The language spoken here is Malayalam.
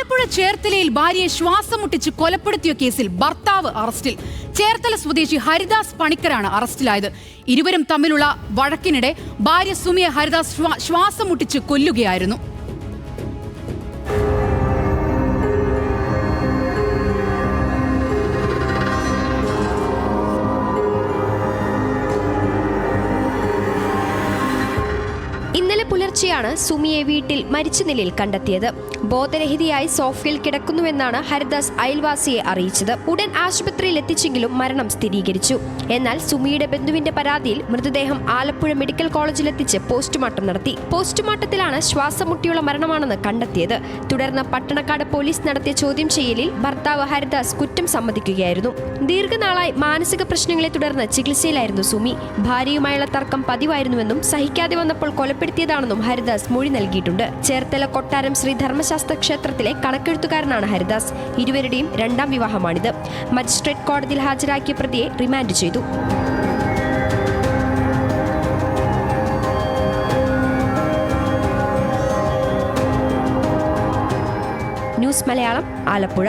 ആലപ്പുഴ ചേർത്തലയിൽ ഭാര്യയെ ശ്വാസം മുട്ടിച്ച് കൊലപ്പെടുത്തിയ കേസിൽ ഭർത്താവ് അറസ്റ്റിൽ. ചേർത്തല സ്വദേശി ഹരിദാസ് പണിക്കരാണ് അറസ്റ്റിലായത്. ഇരുവരും തമ്മിലുള്ള വഴക്കിനിടെ ഭാര്യ സുമിയെ ഹരിദാസ് ശ്വാസം മുട്ടിച്ച് കൊല്ലുകയായിരുന്നു. ഇന്നലെ പുലർച്ചെയാണ് സുമിയെ വീട്ടിൽ മരിച്ച നിലയിൽ കണ്ടെത്തിയത്. ബോധരഹിതയായി സോഫയിൽ കിടക്കുന്നുവെന്നാണ് ഹരിദാസ് അയൽവാസിയെ അറിയിച്ചത്. ഉടൻ ആശുപത്രിയിൽ എത്തിച്ചെങ്കിലും മരണം സ്ഥിരീകരിച്ചു. എന്നാൽ സുമിയുടെ ബന്ധുവിന്റെ പരാതിയിൽ മൃതദേഹം ആലപ്പുഴ മെഡിക്കൽ കോളേജിലെത്തിച്ച് പോസ്റ്റ്മോർട്ടം നടത്തി. പോസ്റ്റ്മോർട്ടത്തിലാണ് ശ്വാസം മുട്ടിയുള്ള മരണമാണെന്ന് കണ്ടെത്തിയത്. തുടർന്ന് പട്ടണക്കാട് പോലീസ് നടത്തിയ ചോദ്യം ചെയ്യലിൽ ഭർത്താവ് ഹരിദാസ് കുറ്റം സമ്മതിക്കുകയായിരുന്നു. ദീർഘനാളായി മാനസിക പ്രശ്നങ്ങളെ തുടർന്ന് ചികിത്സയിലായിരുന്നു സുമി. ഭാര്യയുമായുള്ള തർക്കം പതിവായിരുന്നുവെന്നും സഹിക്കാതെ വന്നപ്പോൾ കൊലപ്പെടുത്തിയതാണെന്നും ഹരിദാസ് മൊഴി നൽകിയിട്ടുണ്ട്. ചേർത്തല കൊട്ടാരം ശ്രീ ധർമ്മശാസ്ത്ര ക്ഷേത്രത്തിലെ കണക്കെഴുത്തുകാരനാണ് ഹരിദാസ്. ഇരുവരുടെയും രണ്ടാം വിവാഹമാണിത്. മജിസ്ട്രേറ്റ് കോടതിയിൽ ഹാജരാക്കിയ പ്രതിയെ റിമാൻഡ് ചെയ്തു. ന്യൂസ് മലയാളം, ആലപ്പുഴ.